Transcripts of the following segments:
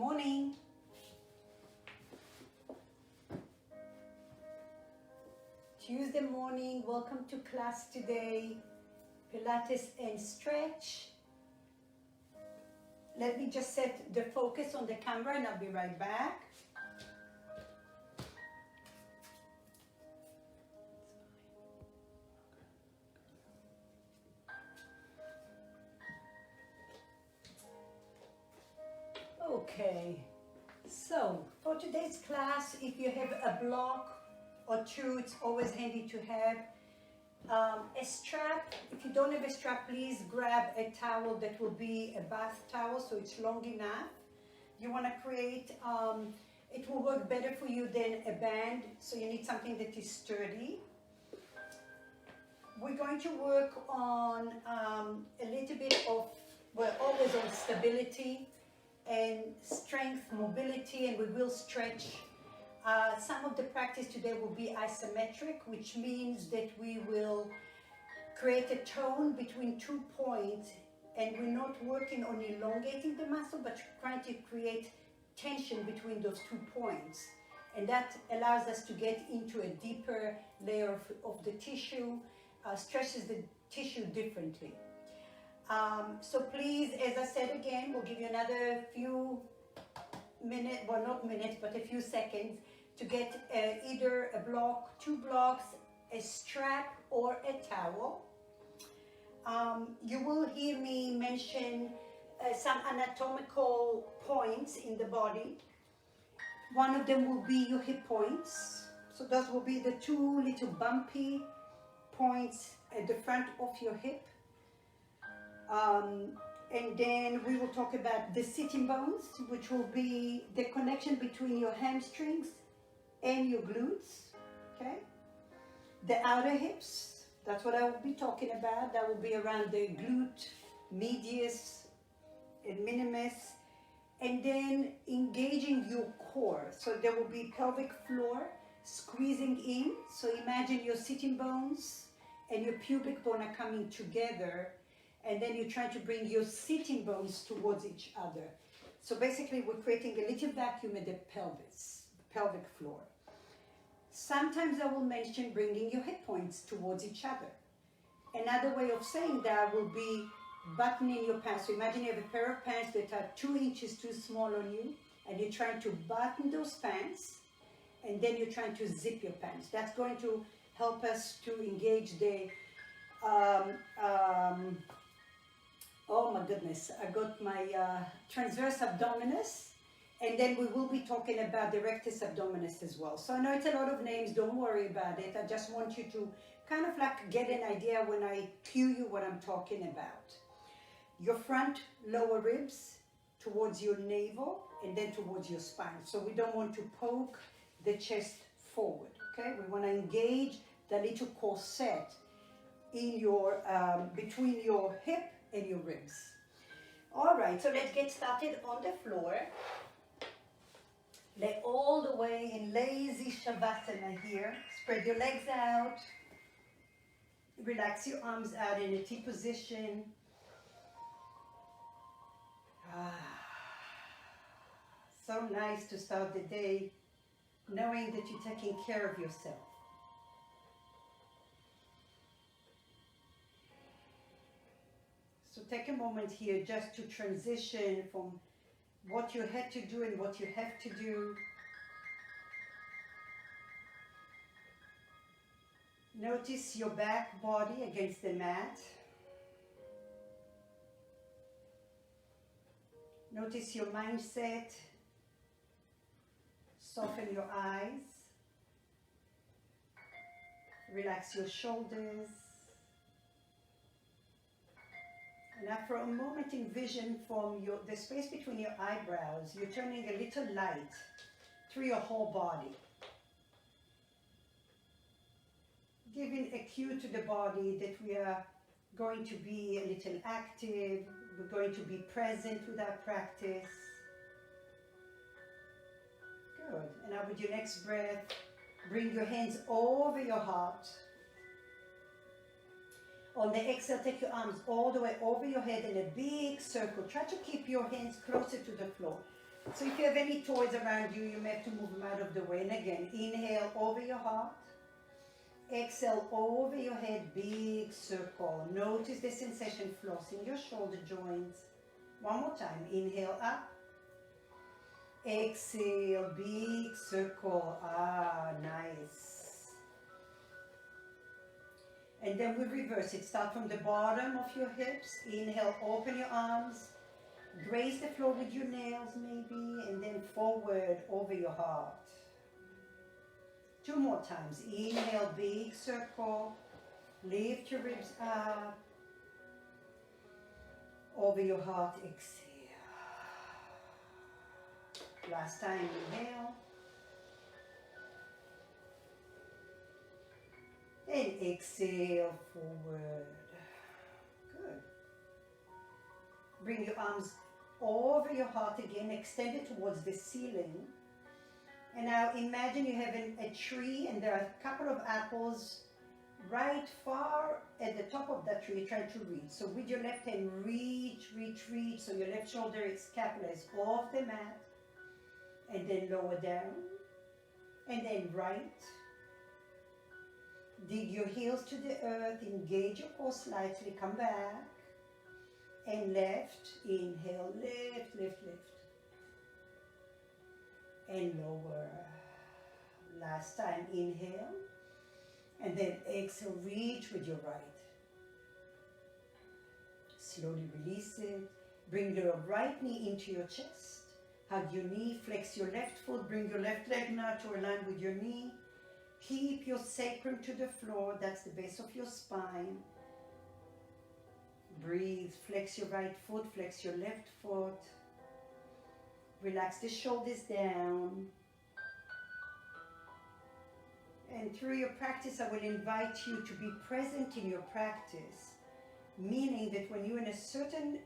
morning. Tuesday morning, welcome to class today. Pilates and stretch. Let me just set the focus on the camera and I'll be right back. Okay, so for today's class, if you have a block or two, it's always handy to have a strap. If you don't have a strap, please grab a towel that will be a bath towel so it's long enough. You want to create, it will work better for you than a band, so you need something that is sturdy. We're going to work on a little bit of, well, always on stability and strength, mobility, and we will stretch. Some of the practice today will be isometric, which means that we will create a tone between 2 points, and we're not working on elongating the muscle, but trying to create tension between those 2 points. And that allows us to get into a deeper layer of the tissue, stretches the tissue differently. So please, as I said again, we'll give you another few minutes, well not minutes, but a few seconds to get either a block, 2 blocks, a strap, or a towel. You will hear me mention some anatomical points in the body. One of them will be your hip points. So those will be the 2 little bumpy points at the front of your hip. And then we will talk about the sitting bones, which will be the connection between your hamstrings and your glutes, okay? The outer hips, that's what I will be talking about. That will be around the glute medius and minimus. And then engaging your core. So there will be pelvic floor squeezing in. So imagine your sitting bones and your pubic bone are coming together, and then you're trying to bring your sitting bones towards each other. So basically we're creating a little vacuum in the pelvis, pelvic floor. Sometimes I will mention bringing your hip points towards each other. Another way of saying that will be buttoning your pants. So imagine you have a pair of pants that are 2 inches too small on you, and you're trying to button those pants, and then you're trying to zip your pants. That's going to help us to engage the oh my goodness, I got my transverse abdominis, and then we will be talking about the rectus abdominis as well. So I know it's a lot of names, don't worry about it. I just want you to kind of like get an idea when I cue you what I'm talking about. Your front lower ribs towards your navel and then towards your spine. So we don't want to poke the chest forward, okay? We want to engage the little corset in your, between your hip and your ribs. All right, so let's get started on the floor. Lay all the way in lazy shavasana here. Spread your legs out. Relax your arms out in a T position. So nice to start the day knowing that you're taking care of yourself. So take a moment here just to transition from what you had to do and what you have to do. Notice your back body against the mat. Notice your mindset. Soften your eyes. Relax your shoulders. And now for a moment envision from the space between your eyebrows, you're turning a little light through your whole body. Giving a cue to the body that we are going to be a little active, we're going to be present with our practice. Good. And now with your next breath, bring your hands over your heart. On the exhale, take your arms all the way over your head in a big circle. Try to keep your hands closer to the floor. So if you have any toys around you, you may have to move them out of the way. And again, inhale over your heart. Exhale over your head, big circle. Notice the sensation flossing your shoulder joints. One more time. Inhale up. Exhale, big circle. Ah, nice. And then we reverse it. Start from the bottom of your hips. Inhale, open your arms. Graze the floor with your nails maybe, and then forward over your heart. 2 more times. Inhale, big circle. Lift your ribs up. Over your heart, exhale. Last time, inhale. And exhale, forward. Good. Bring your arms over your heart again, extend it towards the ceiling. And now imagine you have a tree and there are a couple of apples right far at the top of that tree you're trying to reach. So with your left hand, reach, reach, reach. So your left shoulder scapula is off the mat. And then lower down. And then right. Dig your heels to the earth, engage your core slightly, come back. And left, inhale, lift, lift, lift. And lower. Last time, inhale. And then exhale, reach with your right. Slowly release it. Bring your right knee into your chest. Hug your knee, flex your left foot, bring your left leg now to align with your knee. Keep your sacrum to the floor, that's the base of your spine. Breathe, flex your right foot, flex your left foot. Relax the shoulders down. And through your practice, I will invite you to be present in your practice. Meaning that when you're in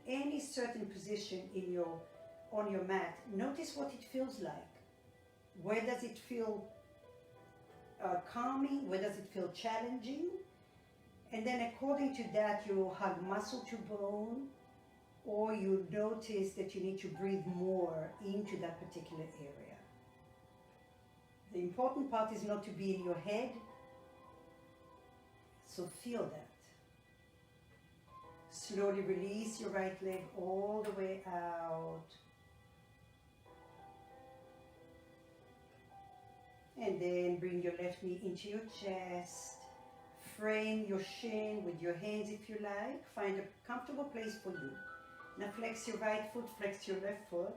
any certain position on your mat, notice what it feels like. Where does it feel calming? Where does it feel challenging? And then according to that, you hug muscle to bone, or you notice that you need to breathe more into that particular area. The important part is not to be in your head, so feel that. Slowly release your right leg all the way out. And then bring your left knee into your chest. Frame your shin with your hands if you like. Find a comfortable place for you. Now flex your right foot, flex your left foot.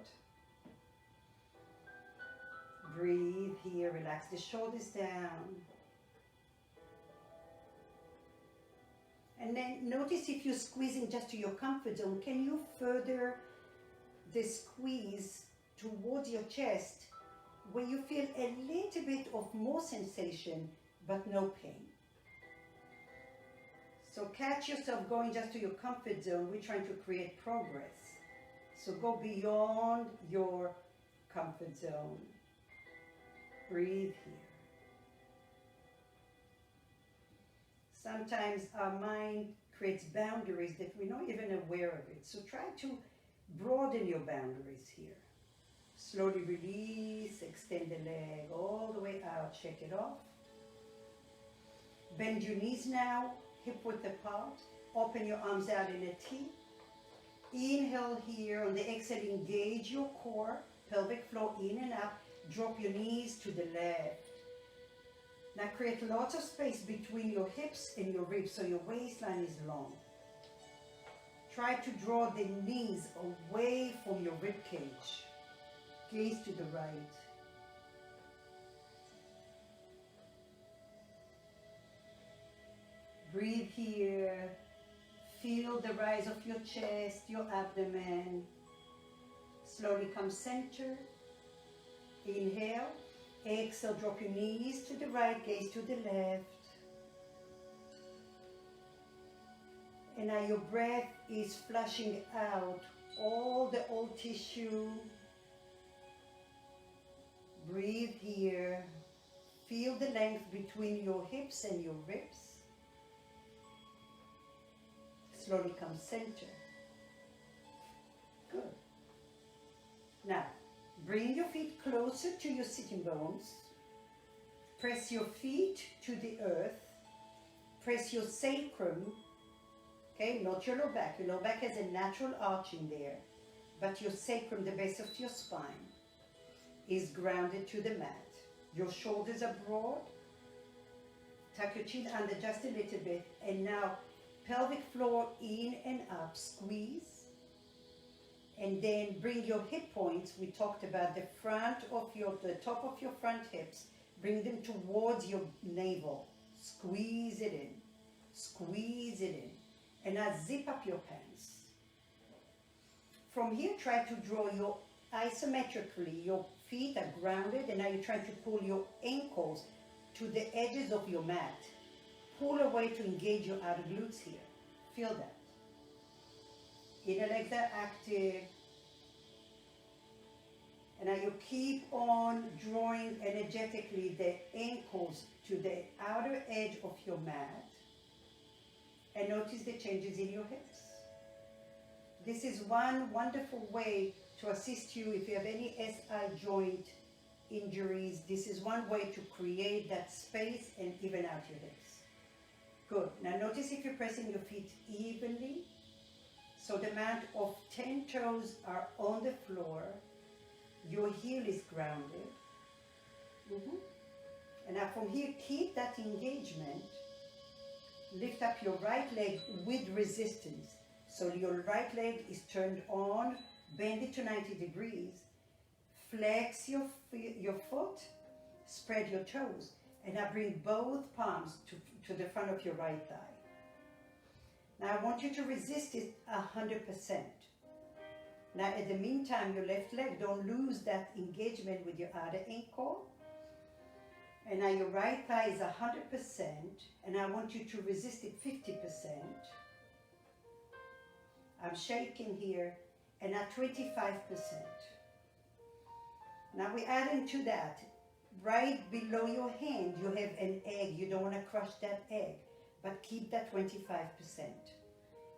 Breathe here, relax the shoulders down. And then notice if you're squeezing just to your comfort zone, can you further the squeeze towards your chest where you feel a little bit of more sensation but no pain. So catch yourself going just to your comfort zone. We're trying to create progress. So go beyond your comfort zone. Breathe here. Sometimes our mind creates boundaries that we're not even aware of it. So try to broaden your boundaries here. Slowly release, extend the leg all the way out, shake it off. Bend your knees now, hip width apart. Open your arms out in a T. Inhale here, on the exhale engage your core, pelvic floor in and up. Drop your knees to the left. Now create lots of space between your hips and your ribs so your waistline is long. Try to draw the knees away from your rib cage. Gaze to the right. Breathe here. Feel the rise of your chest, your abdomen. Slowly come center. Inhale. Exhale, drop your knees to the right, gaze to the left. And now your breath is flushing out all the old tissue. Breathe here. Feel the length between your hips and your ribs. Slowly come center. Good. Now, Bring your feet closer to your sitting bones. Press your feet to the earth. Press your sacrum, okay, not your low back. Your low back has a natural arch in there, but your sacrum, the base of your spine, is grounded to the mat. Your shoulders are broad. Tuck your chin under just a little bit, and now pelvic floor in and up, squeeze. And then bring your hip points, we talked about the top of your front hips, bring them towards your navel. Squeeze it in, squeeze it in. And now zip up your pants. From here, try to draw your isometrically, your feet are grounded, and now you're trying to pull your ankles to the edges of your mat. Pull away to engage your outer glutes here. Feel that. Inner legs are active. And now you keep on drawing energetically the ankles to the outer edge of your mat. And notice the changes in your hips. This is one wonderful way to assist you if you have any SI joint injuries. This is one way to create that space and even out your hips. Good. Now notice if you're pressing your feet evenly. So the amount of 10 toes are on the floor. Your heel is grounded. And now from here, keep that engagement. Lift up your right leg with resistance. So your right leg is turned on. Bend it to 90 degrees. Flex your foot. Spread your toes. And now bring both palms to the front of your right thigh. Now I want you to resist it 100%. Now at the meantime, your left leg, don't lose that engagement with your outer ankle. And now your right thigh is 100%, and I want you to resist it 50%. I'm shaking here, and at 25%. Now we add into that, right below your hand, you have an egg. You don't want to crush that egg, but keep that 25%.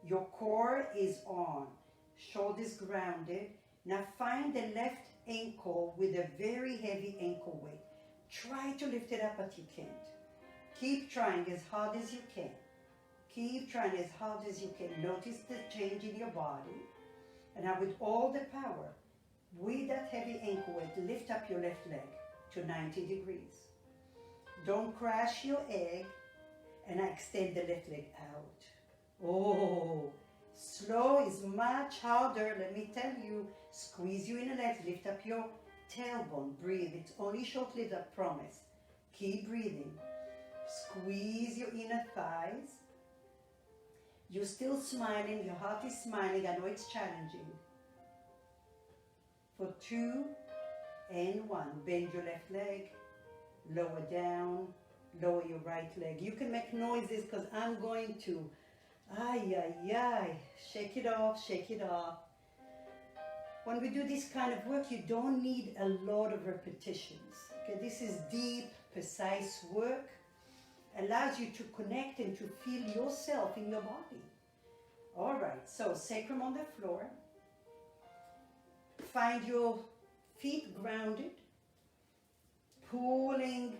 Your core is on, shoulders grounded. Now find the left ankle with a very heavy ankle weight. Try to lift it up, but you can't. Keep trying as hard as you can. Keep trying as hard as you can. Notice the change in your body. And now with all the power, with that heavy ankle weight, lift up your left leg to 90 degrees. Don't crash your egg, and I extend the left leg out. Oh, slow is much harder, let me tell you. Squeeze your inner legs, lift up your tailbone, breathe. It's only short-lived, I promise. Keep breathing. Squeeze your inner thighs. You're still smiling, your heart is smiling. I know it's challenging. For 2 and 1, bend your left leg, lower down, lower your right leg. You can make noises because I'm going to. Ay, ay, ay. Shake it off, shake it off. When we do this kind of work, you don't need a lot of repetitions. Okay, this is deep, precise work. Allows you to connect and to feel yourself in your body. All right, so sacrum on the floor. Find your feet grounded, pulling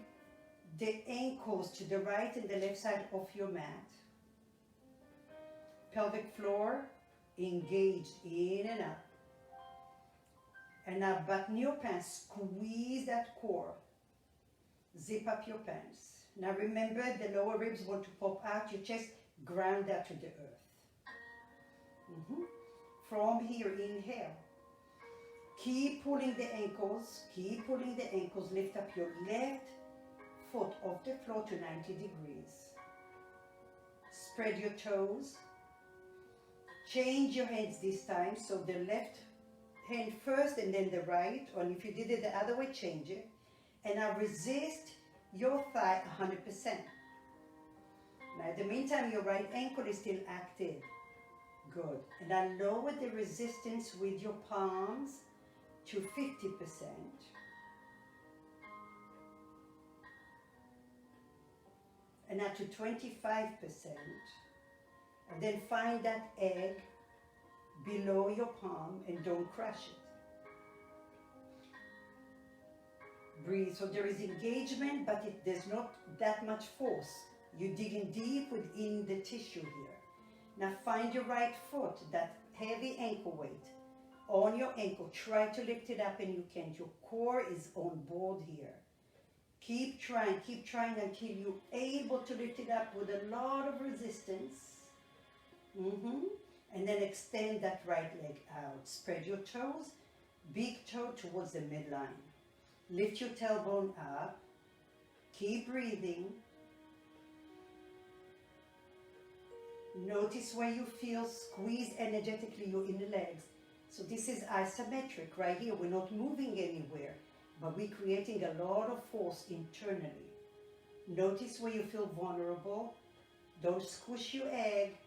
the ankles to the right and the left side of your mat. Pelvic floor engaged in and up. And now button your pants, squeeze that core. Zip up your pants. Now remember, the lower ribs want to pop out, your chest, ground that to the earth. From here, inhale. Keep pulling the ankles, lift up your left foot off the floor to 90 degrees. Spread your toes. Change your hands this time, so the left hand first and then the right, or if you did it the other way, change it. And now resist your thigh 100%. Now, in the meantime, your right ankle is still active. Good. And now lower the resistance with your palms to 50%. And now to 25%. And then find that egg below your palm and don't crush it. Breathe. So there is engagement, but there's not that much force. You're digging deep within the tissue here. Now find your right foot, that heavy ankle weight on your ankle. Try to lift it up, and you can. Your core is on board here. Keep trying until you're able to lift it up with a lot of resistance. And then extend that right leg out. Spread your toes, big toe towards the midline. Lift your tailbone up. Keep breathing. Notice where you feel squeeze energetically your inner legs. So this is isometric right here. We're not moving anywhere, but we're creating a lot of force internally. Notice where you feel vulnerable. Don't squish your egg.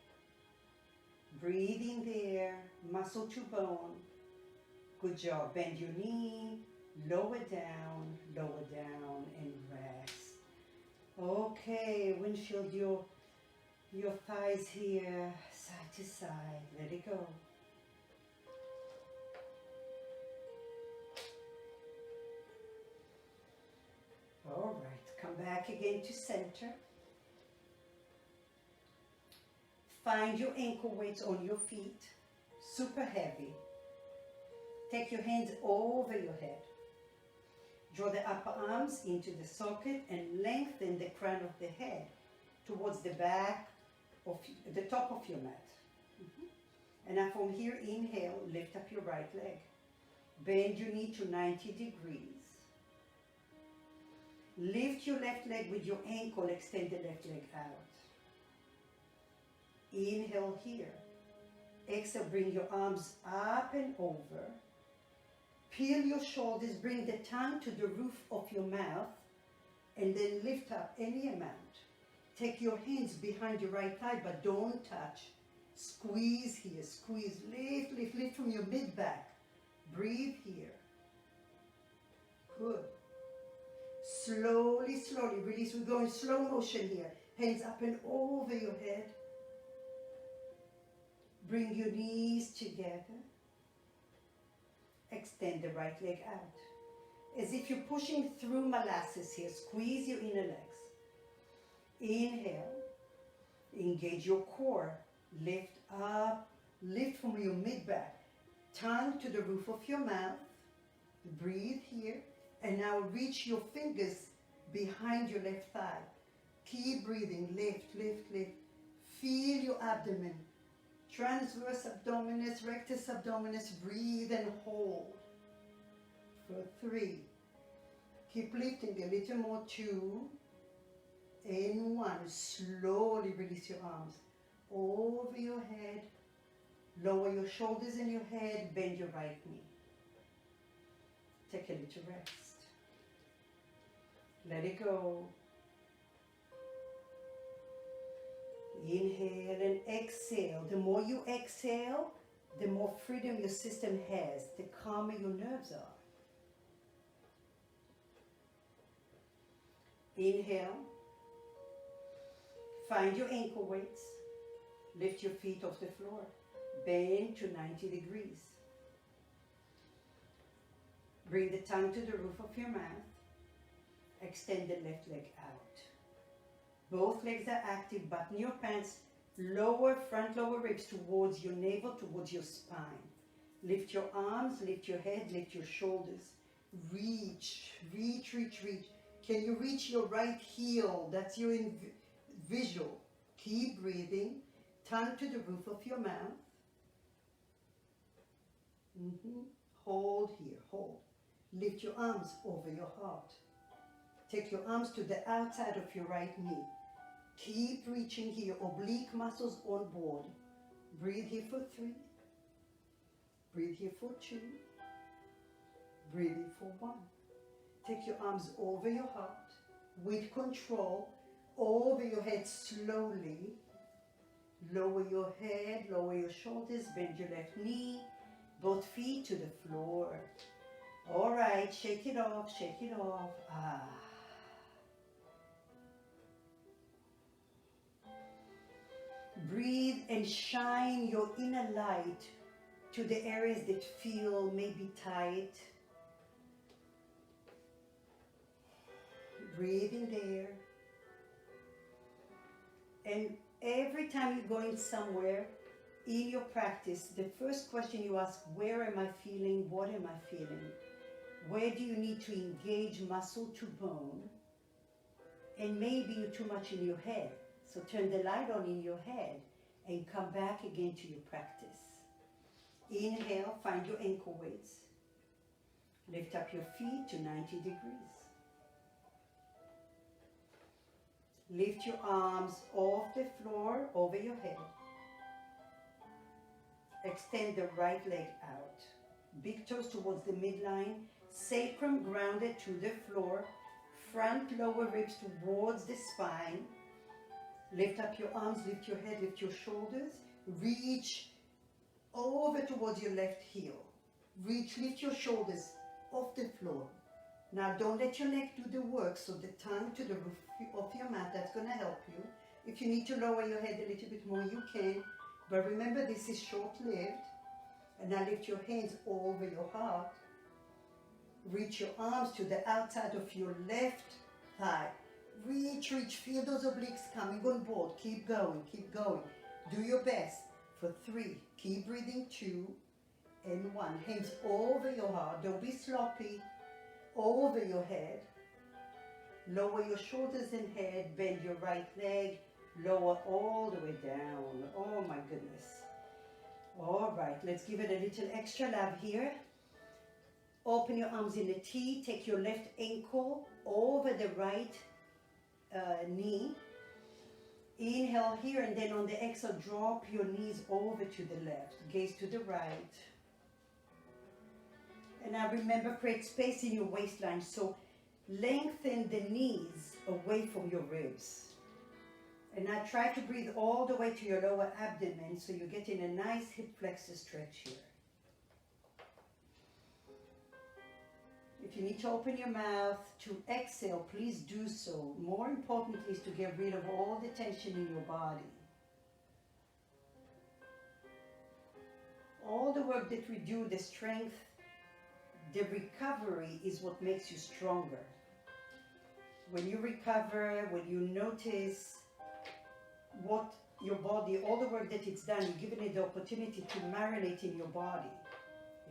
Breathe in there, muscle to bone. Good job. Bend your knee, lower down, and rest. Okay, windshield your thighs here, side to side. Let it go. All right, come back again to center. Find your ankle weights on your feet, super heavy. Take your hands over your head. Draw the upper arms into the socket and lengthen the crown of the head towards the back of the top of your mat. And now from here, inhale, lift up your right leg. Bend your knee to 90 degrees. Lift your left leg with your ankle, extend the left leg out. Inhale here. Exhale, bring your arms up and over. Peel your shoulders, bring the tongue to the roof of your mouth, and then lift up any amount. Take your hands behind your right thigh, but don't touch. Squeeze here, squeeze, lift from your mid-back. Breathe here. Good. Slowly release. We're going slow motion here. Hands up and over your head. Bring your knees together. Extend the right leg out. As if you're pushing through molasses here. Squeeze your inner legs. Inhale. Engage your core. Lift up. Lift from your mid-back. Tongue to the roof of your mouth. Breathe here. And now reach your fingers behind your left thigh. Keep breathing. Lift. Feel your abdomen. Transverse abdominis, rectus abdominis. Breathe and hold. For 3. Keep lifting a little more. 2. And 1. Slowly release your arms over your head. Lower your shoulders and your head. Bend your right knee. Take a little rest. Let it go. Inhale and exhale. The more you exhale, the more freedom your system has, the calmer your nerves are. Inhale. Find your ankle weights. Lift your feet off the floor. Bend to 90 degrees. Bring the tongue to the roof of your mouth. Extend the left leg out. Both legs are active. Button your pants. Lower front lower ribs towards your navel, towards your spine. Lift your arms, lift your head, lift your shoulders. Reach. Can you reach your right heel? That's your visual. Keep breathing. Tongue to the roof of your mouth. Hold here, hold. Lift your arms over your heart. Take your arms to the outside of your right knee. Keep reaching here, oblique muscles on board. Breathe here for 3. Breathe here for 2. Breathe in for 1. Take your arms over your heart with control, over your head slowly. Lower your head, lower your shoulders, bend your left knee, both feet to the floor. All right, shake it off, shake it off. Breathe and shine your inner light to the areas that feel maybe tight. Breathing there. And every time you're going somewhere in your practice, the first question you ask, where am I feeling? What am I feeling? Where do you need to engage muscle to bone? And maybe you're too much in your head. So turn the light on in your head and come back again to your practice. Inhale, find your ankle weights. Lift up your feet to 90 degrees. Lift your arms off the floor over your head. Extend the right leg out. Big toes towards the midline. Sacrum grounded to the floor. Front lower ribs towards the spine. Lift up your arms, lift your head, lift your shoulders. Reach over towards your left heel. Reach, lift your shoulders off the floor. Now don't let your neck do the work, so the tongue to the roof of your mat, that's going to help you. If you need to lower your head a little bit more, you can. But remember, this is short-lived. And now lift your hands over your heart. Reach your arms to the outside of your left thigh. Reach, reach, feel those obliques coming on board. Keep going, keep going. Do your best for 3. Keep breathing, 2 and 1. Hands over your heart. Don't be sloppy. Over your head. Lower your shoulders and head. Bend your right leg. Lower all the way down. Oh my goodness. All right, let's give it a little extra love here. Open your arms in a T. Take your left ankle over the right knee. Inhale here, and then on the exhale, drop your knees over to the left. Gaze to the right. And now remember, create space in your waistline. So lengthen the knees away from your ribs. And now try to breathe all the way to your lower abdomen, so you're getting a nice hip flexor stretch here. If you need to open your mouth to exhale, please do so. More importantly is to get rid of all the tension in your body. All the work that we do, the strength, the recovery is what makes you stronger. When you recover, when you notice what your body, all the work that it's done, you're giving it the opportunity to marinate in your body.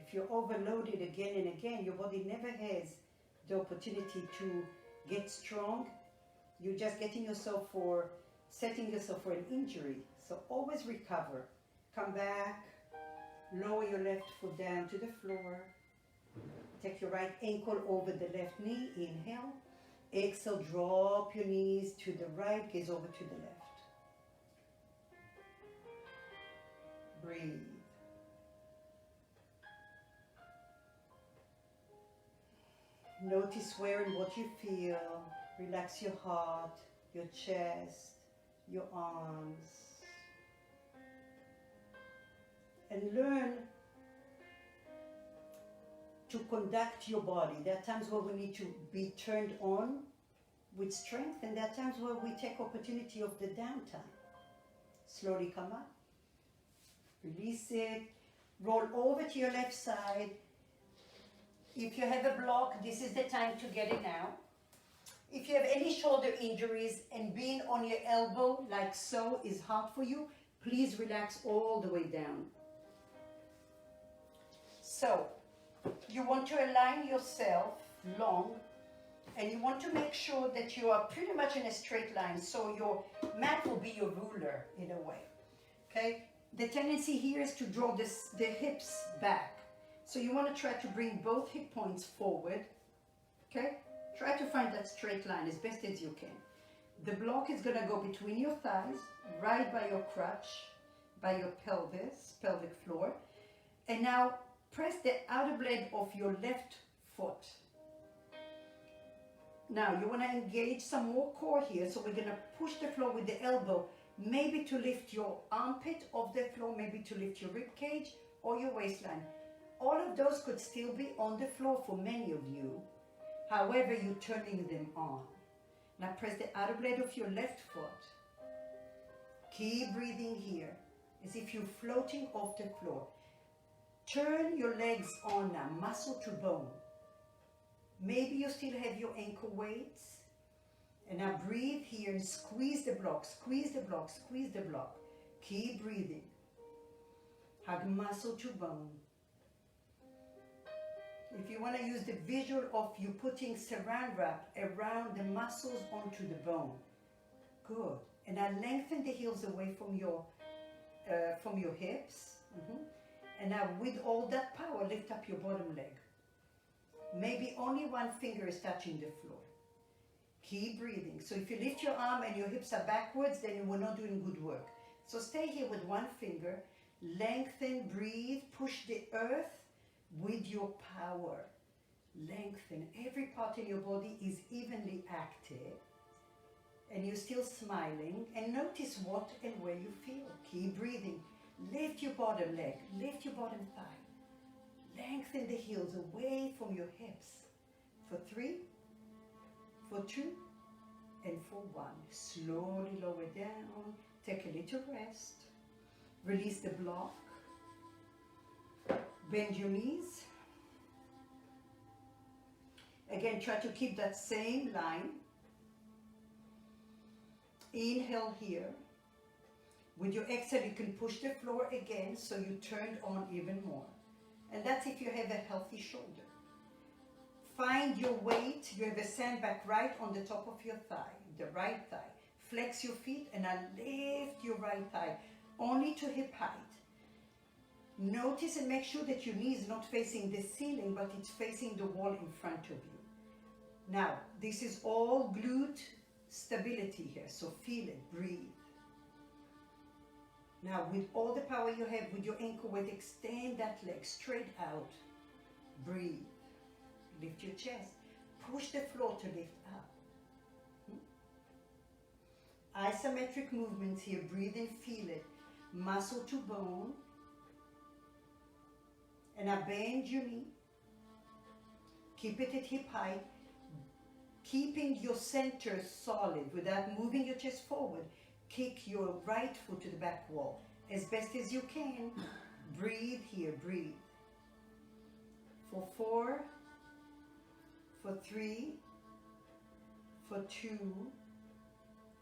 If you're overloaded again and again, your body never has the opportunity to get strong. You're just getting yourself for, setting yourself for an injury. So always recover. Come back, lower your left foot down to the floor. Take your right ankle over the left knee, inhale. Exhale, drop your knees to the right, gaze over to the left. Breathe. Notice where and what you feel. Relax your heart, your chest, your arms. And learn to conduct your body. There are times where we need to be turned on with strength, and there are times where we take opportunity of the downtime. Slowly come up. Release it. Roll over to your left side. If you have a block, this is the time to get it now. If you have any shoulder injuries and being on your elbow like so is hard for you, please relax all the way down. So, you want to align yourself long, and you want to make sure that you are pretty much in a straight line, so your mat will be your ruler in a way. Okay? The tendency here is to draw the hips back. So you want to try to bring both hip points forward. Okay? Try to find that straight line as best as you can. The block is going to go between your thighs, right by your crotch, by your pelvis, pelvic floor. And now press the outer blade of your left foot. Now you want to engage some more core here, so we're going to push the floor with the elbow, maybe to lift your armpit off the floor, maybe to lift your rib cage or your waistline. All of those could still be on the floor for many of you. However, you're turning them on. Now press the outer blade of your left foot. Keep breathing here, as if you're floating off the floor. Turn your legs on now, muscle to bone. Maybe you still have your ankle weights. And now breathe here and squeeze the block, squeeze the block, squeeze the block. Keep breathing. Hug muscle to bone. If you want to use the visual of you putting saran wrap around the muscles onto the bone. Good. And now lengthen the heels away from your hips. And now with all that power, lift up your bottom leg. Maybe only one finger is touching the floor. Keep breathing. So if you lift your arm and your hips are backwards, then we're not doing good work. So stay here with one finger. Lengthen, breathe, push the earth with your power. Lengthen. Every part in your body is evenly active. And you're still smiling. And notice what and where you feel. Keep breathing. Lift your bottom leg. Lift your bottom thigh. Lengthen the heels away from your hips. For 3, for 2, and for 1. Slowly lower down. Take a little rest. Release the block. Bend your knees. Again, try to keep that same line. Inhale here. With your exhale, you can push the floor again so you turn on even more. And that's if you have a healthy shoulder. Find your weight. You have a sandbag right on the top of your thigh, the right thigh. Flex your feet and now lift your right thigh only to hip height. Notice and make sure that your knee is not facing the ceiling, but it's facing the wall in front of you. Now, this is all glute stability here, so feel it, breathe. Now, with all the power you have with your ankle weight, extend that leg straight out. Breathe. Lift your chest. Push the floor to lift up. Isometric movements here. Breathe and feel it. Muscle to bone. And now bend your knee. Keep it at hip height. Keeping your center solid without moving your chest forward. Kick your right foot to the back wall as best as you can. Breathe here, breathe. For 4, for 3, for 2,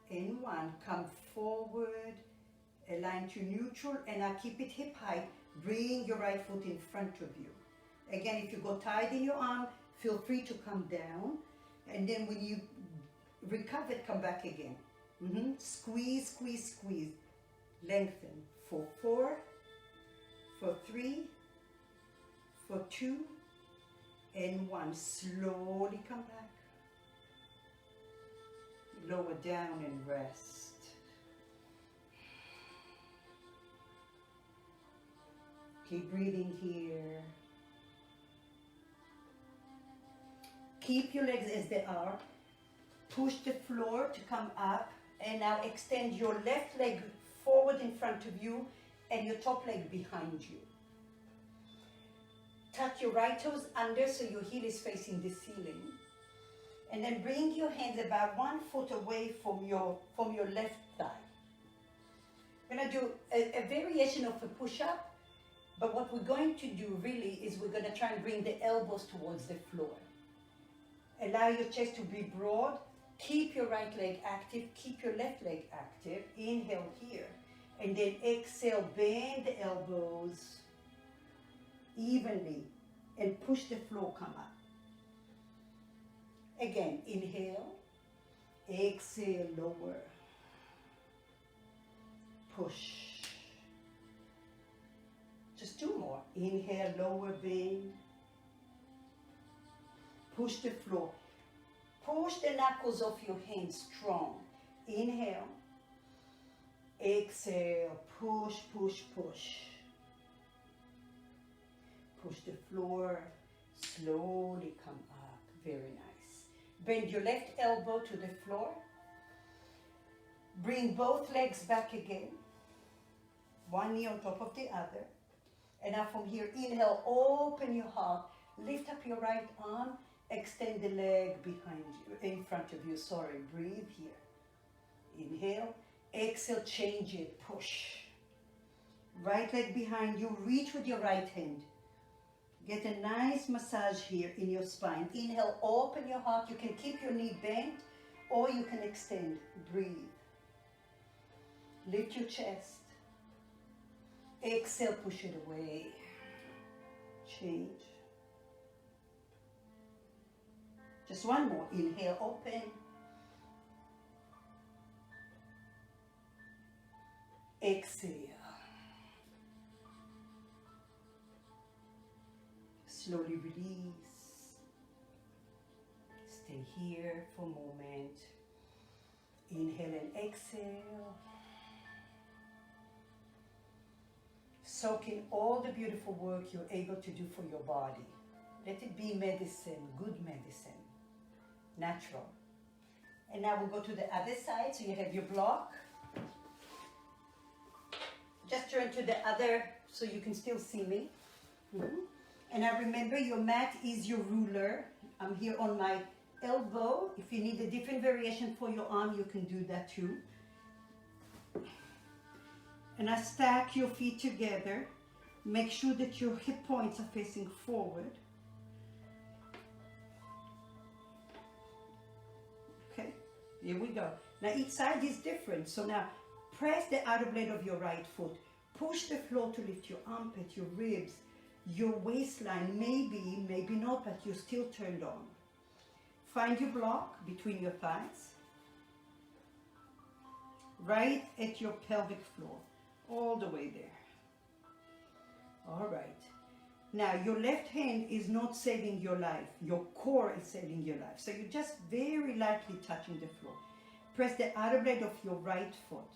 and 1. Come forward, align to neutral, and now keep it hip height. Bring your right foot in front of you. Again, if you go tight in your arm, feel free to come down. And then when you recover, come back again. Squeeze, squeeze, squeeze. Lengthen. For 4, for 3, for 2, and 1. Slowly come back. Lower down and rest. Keep breathing here. Keep your legs as they are. Push the floor to come up. And now extend your left leg forward in front of you and your top leg behind you. Tuck your right toes under so your heel is facing the ceiling. And then bring your hands about 1 foot away from your left thigh. We're going to do a variation of a push-up, but what we're going to do really is we're going to try and bring the elbows towards the floor. Allow your chest to be broad. Keep your right leg active, keep your left leg active. Inhale here. And then exhale, bend the elbows evenly and push the floor, come up. Again, inhale, exhale, lower. Push. Just 2 more. Inhale, lower, bend. Push the floor. Push the knuckles of your hands strong. Inhale. Exhale. Push, push, push. Push the floor. Slowly come up. Very nice. Bend your left elbow to the floor. Bring both legs back again. One knee on top of the other. And now from here, inhale, open your heart. Lift up your right arm. Extend the leg behind you, in front of you, sorry. Breathe here. Inhale, exhale, change it, push. Right leg behind you, reach with your right hand. Get a nice massage here in your spine. Inhale, open your heart. You can keep your knee bent or you can extend. Breathe. Lift your chest. Exhale, push it away. Change. Just one more. Inhale, open. Exhale. Slowly release. Stay here for a moment. Inhale and exhale. Soak in all the beautiful work you're able to do for your body. Let it be medicine, good medicine, natural. And now we'll go to the other side. So you have your block. Just turn to the other so you can still see me. And now remember, your mat is your ruler. I'm here on my elbow. If you need a different variation for your arm, you can do that too. And I stack your feet together. Make sure that your hip points are facing forward. Okay, here we go. Now each side is different. So now press the outer blade of your right foot. Push the floor to lift your armpit, your ribs, your waistline. Maybe, maybe not, but you're still turned on. Find your block between your thighs. Right at your pelvic floor. All the way there. All right. Now, your left hand is not saving your life. Your core is saving your life. So you're just very lightly touching the floor. Press the outer blade of your right foot.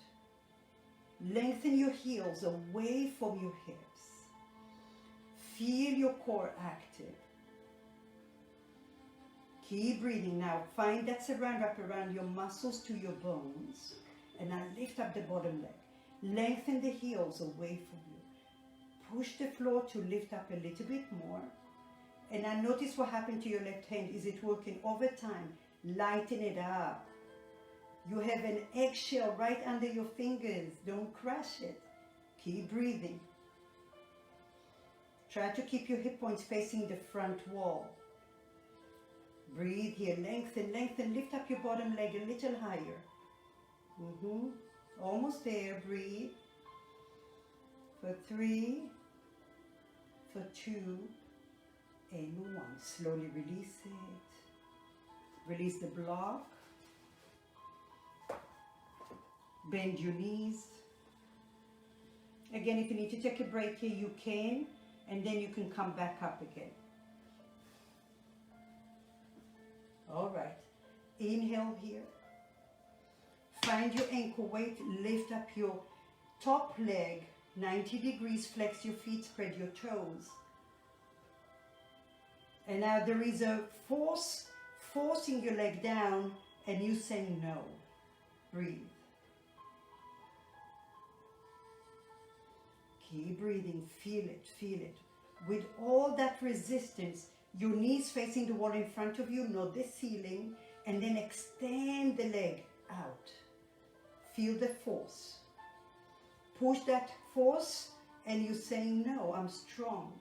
Lengthen your heels away from your hips. Feel your core active. Keep breathing. Now, find that saran wrap around your muscles to your bones. And now lift up the bottom leg. Lengthen the heels away from you. Push the floor to lift up a little bit more. And now notice what happened to your left hand. Is it working overtime? Lighten it up. You have an eggshell right under your fingers. Don't crush it. Keep breathing. Try to keep your hip points facing the front wall. Breathe here. Lengthen, lengthen. Lift up your bottom leg a little higher. Almost there. Breathe. For 3, for 2, and 1. Slowly release it. Release the block. Bend your knees. Again, if you need to take a break here, you can, and then you can come back up again. All right. Inhale here. Find your ankle weight. Lift up your top leg 90 degrees. Flex your feet. Spread your toes. And now there is a forcing your leg down, and you saying no. Breathe. Keep breathing. Feel it. Feel it. With all that resistance, your knees facing the wall in front of you, not the ceiling, and then extend the leg out. Feel the force. Push that force, and you're saying, no, I'm strong.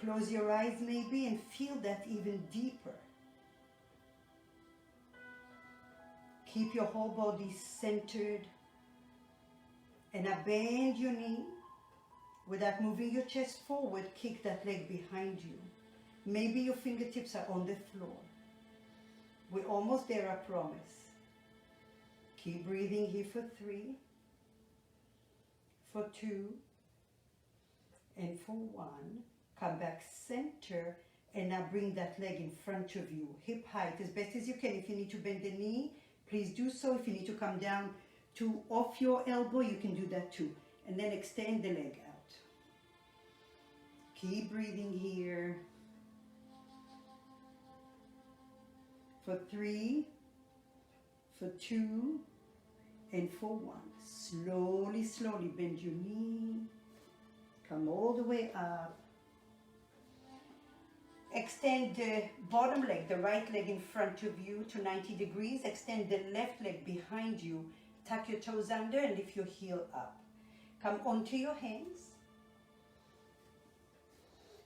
Close your eyes maybe and feel that even deeper. Keep your whole body centered. And now bend your knee. Without moving your chest forward, kick that leg behind you. Maybe your fingertips are on the floor. We're almost there, I promise. Keep breathing here for 3, for 2, and for 1. Come back center, and now bring that leg in front of you. Hip height as best as you can. If you need to bend the knee, please do so. If you need to come down to off your elbow, you can do that too. And then extend the leg out. Keep breathing here. For 3, for 2, and for 1. Slowly, slowly bend your knee. Come all the way up. Extend the bottom leg, the right leg in front of you to 90 degrees. Extend the left leg behind you. Tuck your toes under and lift your heel up. Come onto your hands.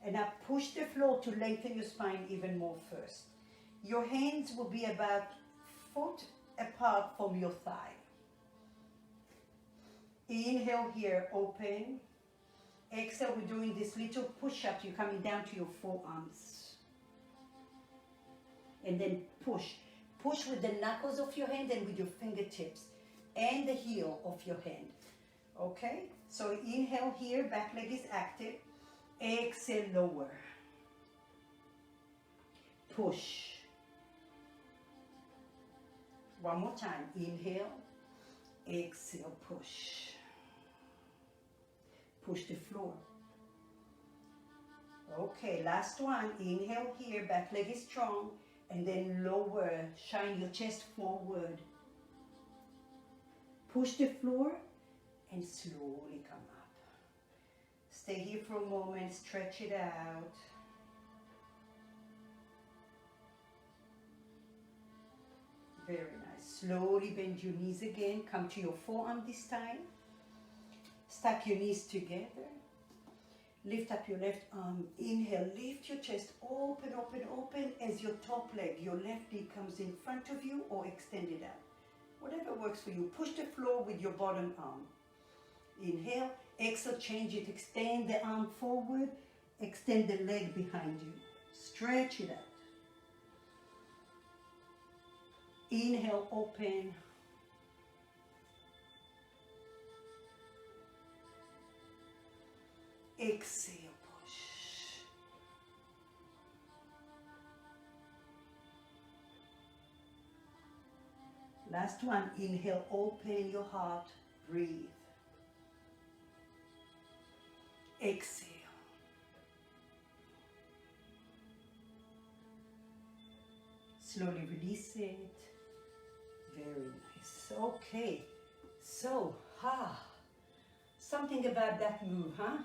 And now push the floor to lengthen your spine even more first. Your hands will be about foot apart from your thigh. Inhale here, open. Exhale, we're doing this little push-up. You're coming down to your forearms. And then push. Push with the knuckles of your hand and with your fingertips and the heel of your hand. Okay? So inhale here, back leg is active. Exhale, lower. Push. One more time. Inhale. Exhale, push. Push the floor. Okay, last one. Inhale here, back leg is strong. And then lower, shine your chest forward. Push the floor and slowly come up. Stay here for a moment, stretch it out. Very nice. Slowly bend your knees again. Come to your forearm this time. Stack your knees together. Lift up your left arm. Inhale, lift your chest. Open, open, open as your top leg, your left knee comes in front of you or extend it out. Whatever works for you. Push the floor with your bottom arm. Inhale. Exhale, change it. Extend the arm forward. Extend the leg behind you. Stretch it out. Inhale, open. Exhale, push. Last one. Inhale, open your heart. Breathe. Exhale. Slowly release it. Very nice. Okay. So, something about that move, huh?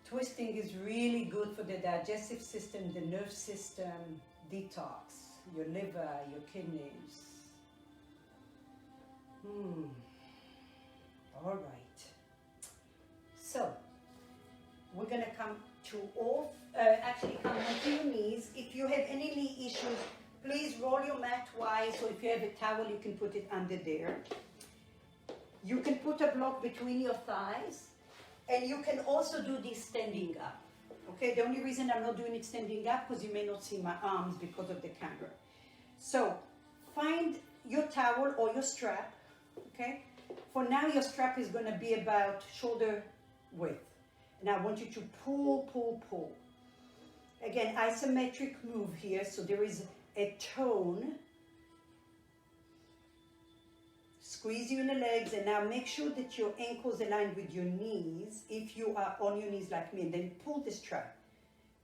Twisting is really good for the digestive system, the nerve system, detox, your liver, your kidneys. All right. So, we're going to come to come onto your knees. If you have any knee issues, please roll your mat wide. So if you have a towel, you can put it under there. You can put a block between your thighs. And you can also do this standing up. Okay, the only reason I'm not doing it standing up because you may not see my arms because of the camera. So find your towel or your strap. Okay, for now your strap is going to be about shoulder width. And I want you to pull, pull, pull. Again, isometric move here. So there is a tone. Squeeze you in the legs, and now make sure that your ankles align with your knees if you are on your knees like me, and then pull the strap.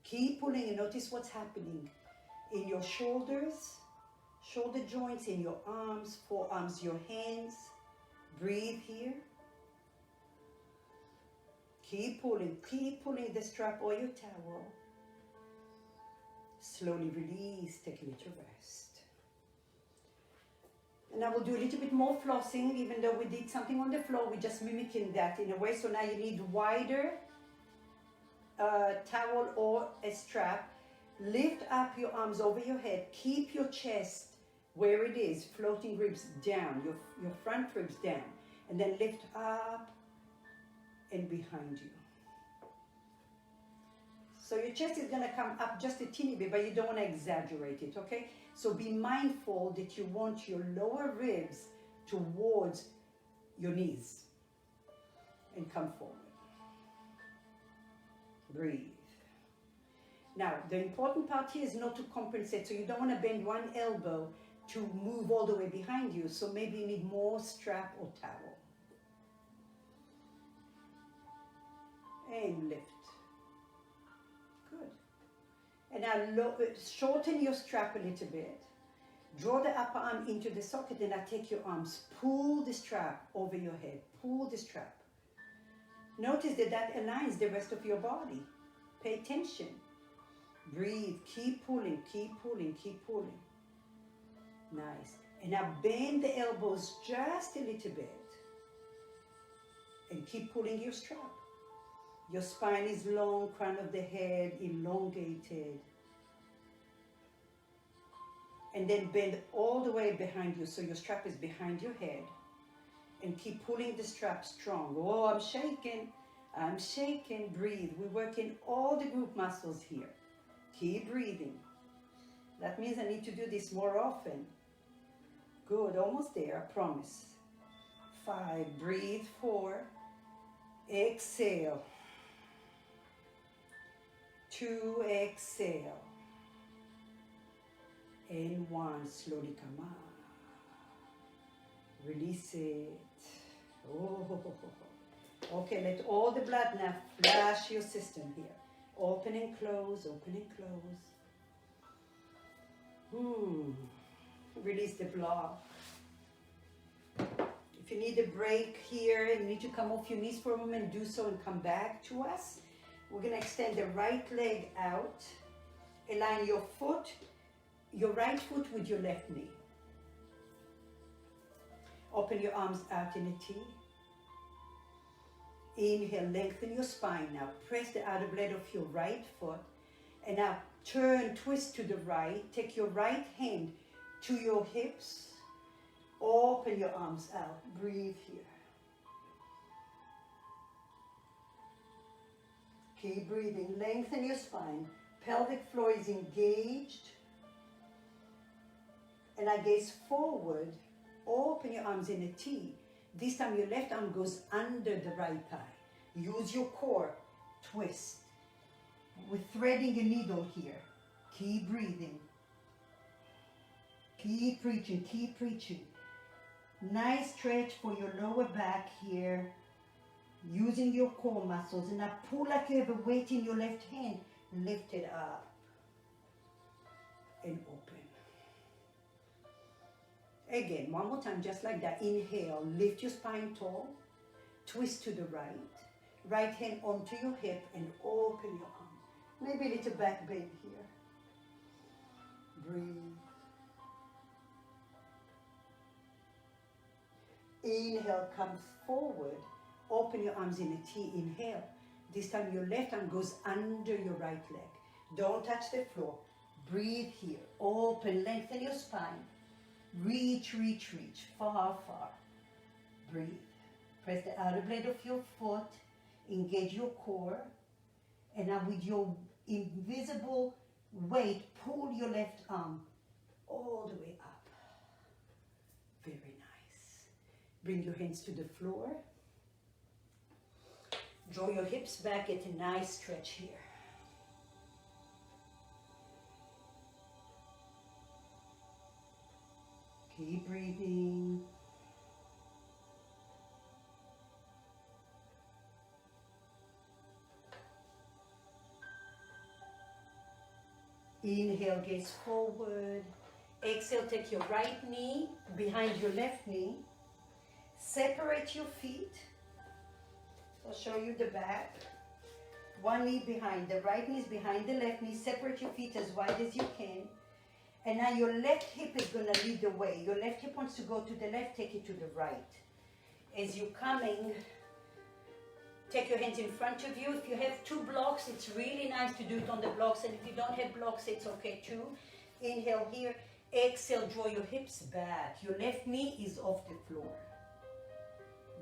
Keep pulling and notice what's happening in your shoulders, shoulder joints, in your arms, forearms, your hands. Breathe here. Keep pulling the strap or your towel. Slowly release, taking it to rest. And I will do a little bit more flossing, even though we did something on the floor, we're just mimicking that in a way. So now you need wider towel or a strap. Lift up your arms over your head. Keep your chest where it is, floating ribs down, your front ribs down. And then lift up and behind you. So your chest is going to come up just a teeny bit, but you don't want to exaggerate it, okay? So be mindful that you want your lower ribs towards your knees. And come forward. Breathe. Now, the important part here is not to compensate. So you don't want to bend one elbow to move all the way behind you. So maybe you need more strap or towel. And lift. Good. And now shorten your strap a little bit. Draw the upper arm into the socket, and now take your arms. Pull the strap over your head. Pull the strap. Notice that aligns the rest of your body. Pay attention. Breathe. Keep pulling, keep pulling, keep pulling. Nice. And now bend the elbows just a little bit. And keep pulling your strap. Your spine is long, crown of the head elongated. And then bend all the way behind you so your strap is behind your head. And keep pulling the strap strong. Oh, I'm shaking. I'm shaking. Breathe. We're working all the group muscles here. Keep breathing. That means I need to do this more often. Good. Almost there. I promise. 5. Breathe. 4. Exhale. 2. Exhale. And 1. Slowly come up. Release it. Oh. Okay, let all the blood now flash your system here. Open and close, open and close. Release the block. If you need a break here, you need to come off your knees for a moment, do so and come back to us. We're going to extend the right leg out. Align your foot, your right foot with your left knee. Open your arms out in a T. Inhale, lengthen your spine. Now press the outer blade of your right foot. And now turn, twist to the right. Take your right hand to your hips. Open your arms out. Breathe here. Keep breathing. Lengthen your spine. Pelvic floor is engaged. And I gaze forward. Open your arms in a T. This time your left arm goes under the right thigh. Use your core. Twist. We're threading a needle here. Keep breathing. Keep preaching. Keep preaching. Nice stretch for your lower back here. Using your core muscles. And now pull like you have a weight in your left hand. Lift it up. And open. Again, one more time, just like that. Inhale, lift your spine tall. Twist to the right. Right hand onto your hip and open your arm. Maybe a little back bend here. Breathe. Inhale, comes forward. Open your arms in a T. Inhale. This time your left arm goes under your right leg. Don't touch the floor. Breathe here. Open, lengthen your spine. Reach, reach, reach. Far, far. Breathe. Press the outer blade of your foot. Engage your core. And now with your invisible weight, pull your left arm all the way up. Very nice. Bring your hands to the floor. Draw your hips back. Get a nice stretch here. Keep breathing. Inhale, gaze forward. Exhale, take your right knee behind your left knee. Separate your feet. I'll show you the back. One knee behind, the right knee is behind the left knee. Separate your feet as wide as you can. And now your left hip is going to lead the way. Your left hip wants to go to the left, take it to the right. As you're coming, take your hands in front of you. If you have 2 blocks, it's really nice to do it on the blocks. And if you don't have blocks, it's okay too. Inhale here. Exhale, draw your hips back. Your left knee is off the floor.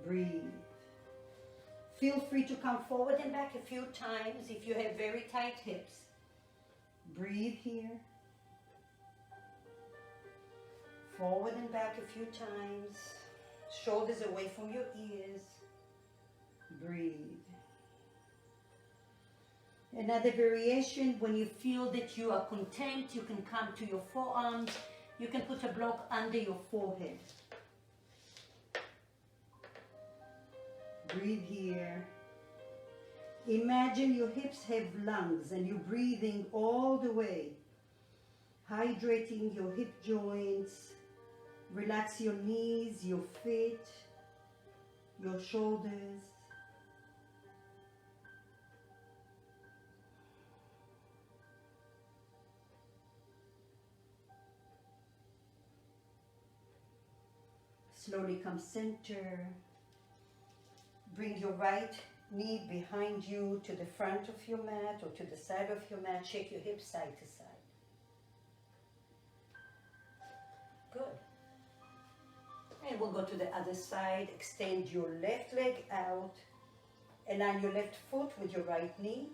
Breathe. Feel free to come forward and back a few times if you have very tight hips. Breathe here. Forward and back a few times. Shoulders away from your ears. Breathe. Another variation, when you feel that you are content, you can come to your forearms. You can put a block under your forehead. Breathe here. Imagine your hips have lungs and you're breathing all the way. Hydrating your hip joints. Relax your knees, your feet, your shoulders. Slowly come center. Bring your right knee behind you to the front of your mat or to the side of your mat. Shake your hips side to side. Good. And we'll go to the other side. Extend your left leg out. And on your left foot with your right knee.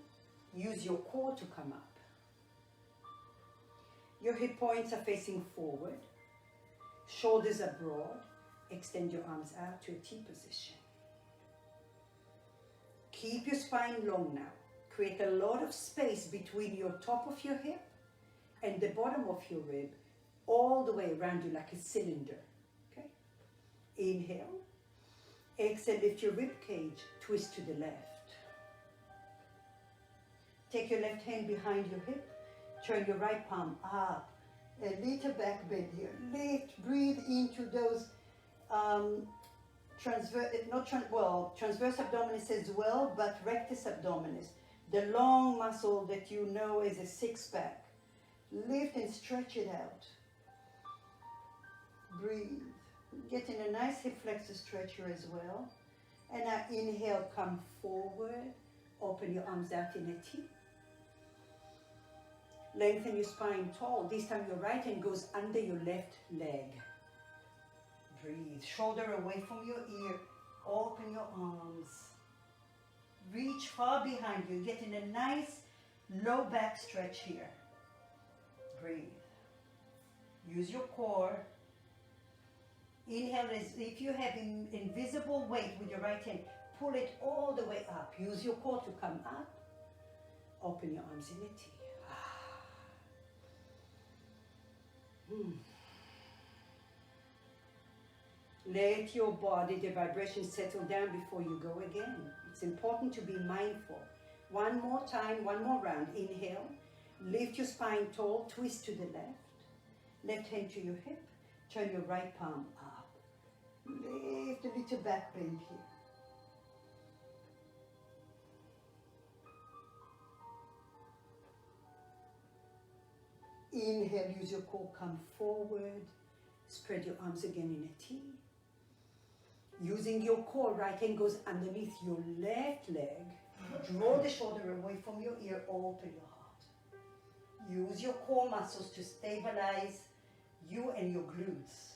Use your core to come up. Your hip points are facing forward. Shoulders are broad. Extend your arms out to a T position. Keep your spine long now. Create a lot of space between your top of your hip and the bottom of your rib, all the way around you like a cylinder. Okay? Inhale. Exhale, lift your rib cage, twist to the left. Take your left hand behind your hip, turn your right palm up. A little back bend here. Lift, breathe into those transverse abdominis as well, but rectus abdominis, the long muscle that you know is a six-pack. Lift and stretch it out. Breathe. Getting a nice hip flexor stretch here as well. And now inhale, come forward. Open your arms out in a T. Lengthen your spine tall. This time your right hand goes under your left leg. Breathe. Shoulder away from your ear. Open your arms. Reach far behind you. Getting a nice low back stretch here. Breathe. Use your core. Inhale as if you have invisible weight with your right hand. Pull it all the way up. Use your core to come up. Open your arms in a T. Let your body, the vibration settle down before you go again. It's important to be mindful. One more time, one more round. Inhale. Lift your spine tall, twist to the left. Left hand to your hip. Turn your right palm up. Lift a little back bend here. Inhale, use your core, come forward. Spread your arms again in a T. Using your core, right hand goes underneath your left leg. Draw the shoulder away from your ear, open your heart. Use your core muscles to stabilize you and your glutes.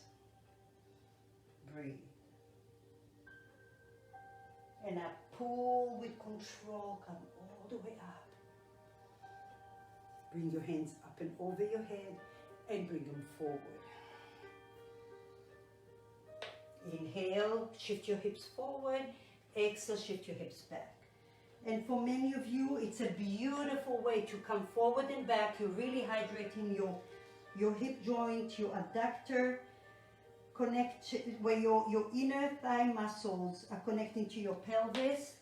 Breathe. And now pull with control, come all the way up. Bring your hands up and over your head and bring them forward. Inhale, shift your hips forward. Exhale, shift your hips back. And for many of you, it's a beautiful way to come forward and back. You're really hydrating your hip joint, your adductor, connect where your inner thigh muscles are connecting to your pelvis.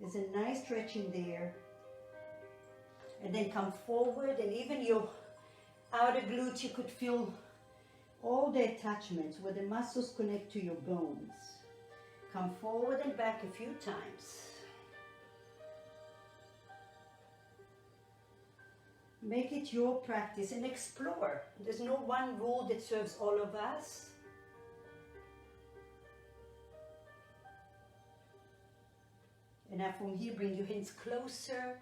There's a nice stretch in there. And then come forward, and even your outer glutes, you could feel all the attachments where the muscles connect to your bones. Come forward and back a few times. Make it your practice and explore. There's no one rule that serves all of us. And now from here, bring your hands closer.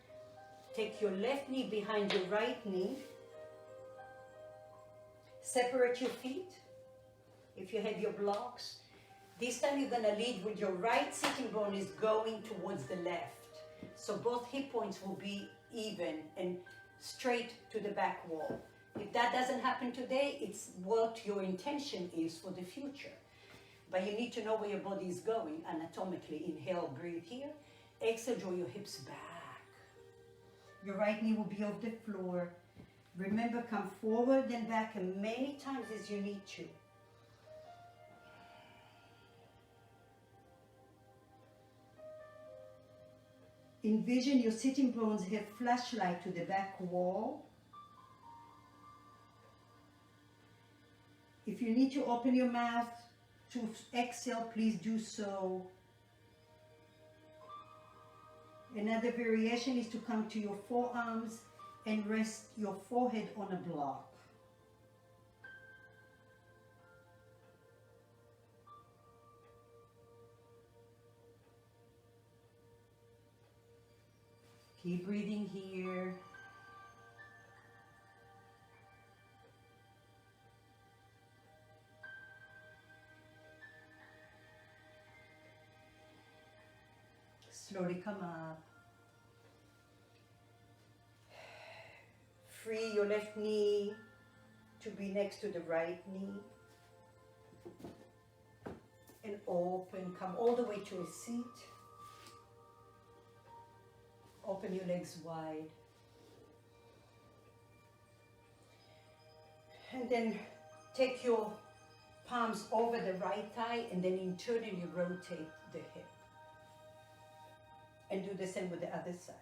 Take your left knee behind your right knee. Separate your feet if you have your blocks. This time you're going to lead with your right sitting bone is going towards the left. So both hip points will be even and straight to the back wall. If that doesn't happen today, it's what your intention is for the future. But you need to know where your body is going anatomically. Inhale, breathe here. Exhale, draw your hips back. Your right knee will be off the floor. Remember, come forward and back as many times as you need to. Envision your sitting bones have flashlight to the back wall. If you need to open your mouth to exhale, please do so. Another variation is to come to your forearms and rest your forehead on a block. Keep breathing here. Slowly come up. Free your left knee to be next to the right knee. And open, come all the way to a seat. Open your legs wide. And then take your palms over the right thigh and then internally rotate the hip. And do the same with the other side.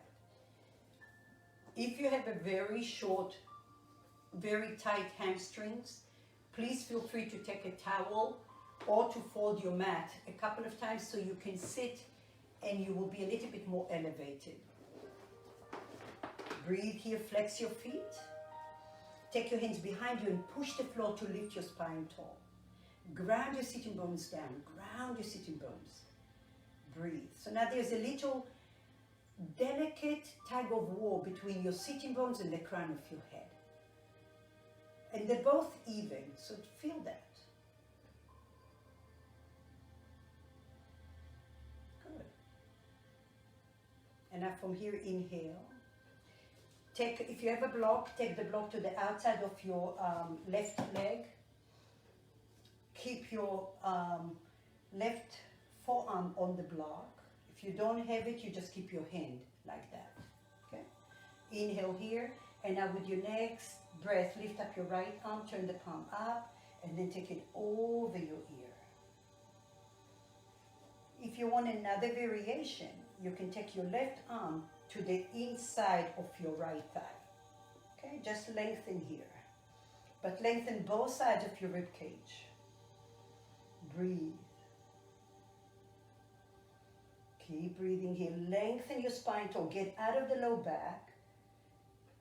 If you have a very short, very tight hamstrings, please feel free to take a towel or to fold your mat a couple of times so you can sit and you will be a little bit more elevated. Breathe here, flex your feet. Take your hands behind you and push the floor to lift your spine tall. Ground your sitting bones down, ground your sitting bones. Breathe. So now there's a little delicate tug of war between your sitting bones and the crown of your head. And they're both even, so feel that. Good. And now from here, inhale. Take, if you have a block, take the block to the outside of your left leg. Keep your left forearm on the block. If you don't have it, you just keep your hand like that. Okay? Inhale here, and now with your next breath, lift up your right arm, turn the palm up, and then take it over your ear. If you want another variation, you can take your left arm to the inside of your right thigh. Okay, just lengthen here. But lengthen both sides of your rib cage. Breathe. Keep breathing here. Lengthen your spine tall. Get out of the low back.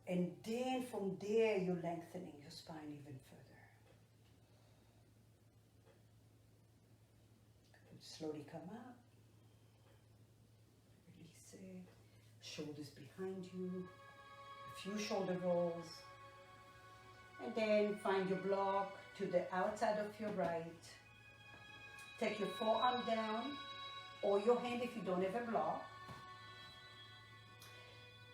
And then from there, you're lengthening your spine even further. Good. Slowly come up. Release it. Shoulders behind you. A few shoulder rolls. And then find your block to the outside of your right. Take your forearm down, or your hand if you don't have a block.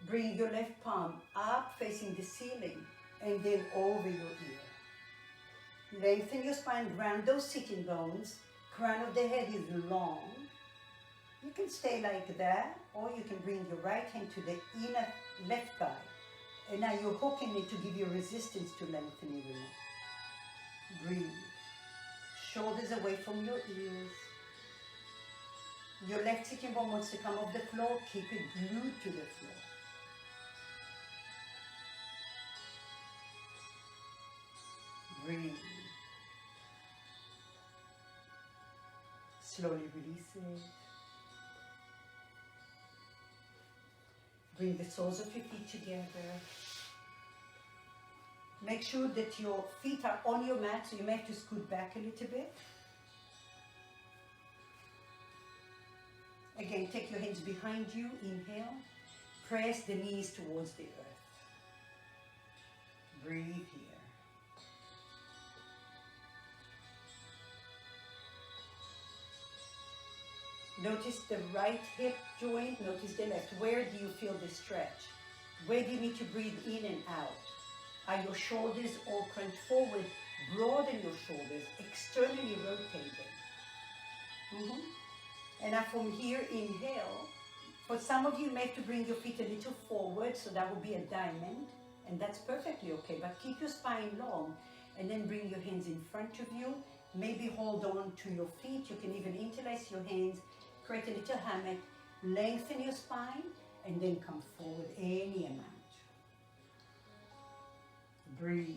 Bring your left palm up facing the ceiling and then over your ear. Lengthen your spine, ground those sitting bones. Crown of the head is long. You can stay like that, or you can bring your right hand to the inner left thigh. And now you're hooking it to give you resistance to lengthening it. Breathe. Shoulders away from your ears. Your left sitting bone wants to come off the floor. Keep it glued to the floor. Breathe. Slowly release it. Bring the soles of your feet together. Make sure that your feet are on your mat, so you may have to scoot back a little bit. Again, take your hands behind you, inhale. Press the knees towards the earth. Breathe here. Notice the right hip joint, notice the left. Where do you feel the stretch? Where do you need to breathe in and out? Are your shoulders all crunched forward? Broaden your shoulders, externally rotate them. And now from here, inhale. For some of you, you may have to bring your feet a little forward, so that would be a diamond, and that's perfectly okay. But keep your spine long, and then bring your hands in front of you. Maybe hold on to your feet. You can even interlace your hands, create a little hammock, lengthen your spine, and then come forward any amount. Breathe.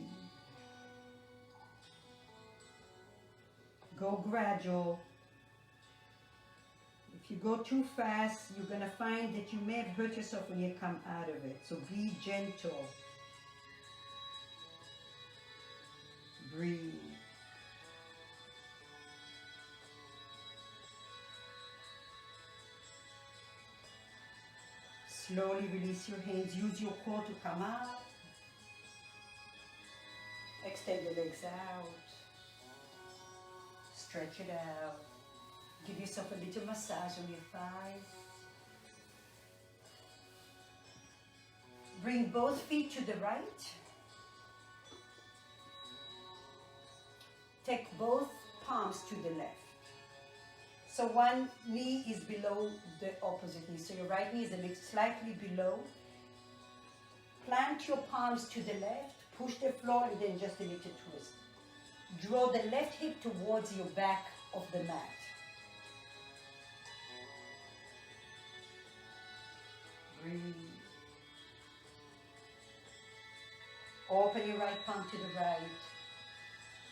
Go gradual. If you go too fast, you're going to find that you may have hurt yourself when you come out of it. So be gentle. Breathe. Slowly release your hands. Use your core to come out. Extend your legs out. Stretch it out. Give yourself a little massage on your thighs. Bring both feet to the right. Take both palms to the left. So one knee is below the opposite knee. So your right knee is a little slightly below. Plant your palms to the left, push the floor, and then just a little twist. Draw the left hip towards your back of the mat. Breathe. Open your right palm to the right.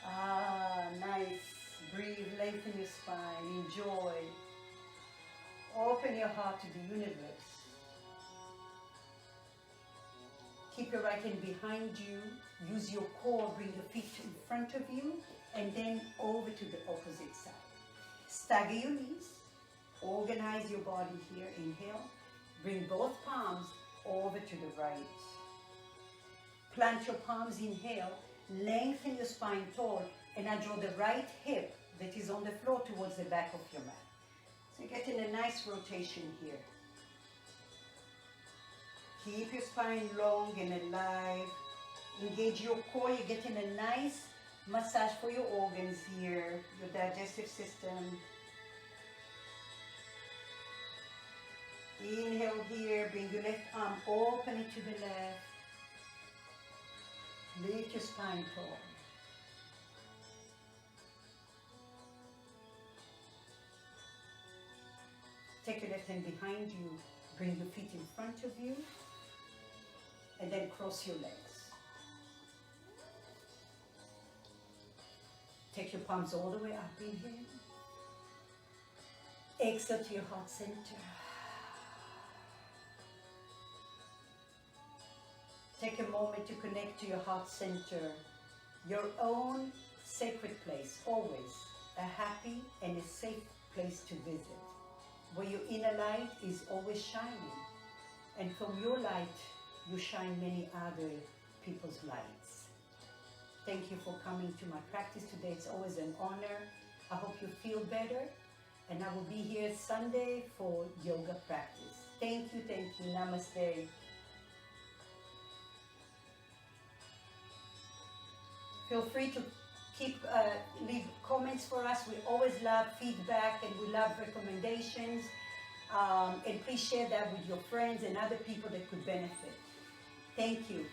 Ah, nice. Breathe, lengthen your spine, enjoy. Open your heart to the universe. Keep your right hand behind you. Use your core, bring your feet in front of you, and then over to the opposite side. Stagger your knees. Organize your body here. Inhale. Bring both palms over to the right. Plant your palms, inhale. Lengthen your spine tall, and now draw the right hip that is on the floor towards the back of your mat. So you're getting a nice rotation here. Keep your spine long and alive. Engage your core. You're getting a nice massage for your organs here, your digestive system. Inhale here. Bring your left arm, open it to the left. Lift your spine tall. Take your left hand behind you. Bring your feet in front of you. And then cross your legs. Take your palms all the way up, inhale. Exhale to your heart center. Take a moment to connect to your heart center, your own sacred place, always a happy and a safe place to visit, where your inner light is always shining. And from your light, you shine many other people's lights. Thank you for coming to my practice today. It's always an honor. I hope you feel better. And I will be here Sunday for yoga practice. Thank you, thank you. Namaste. Feel free to leave comments for us. We always love feedback and we love recommendations. And please share that with your friends and other people that could benefit. Thank you.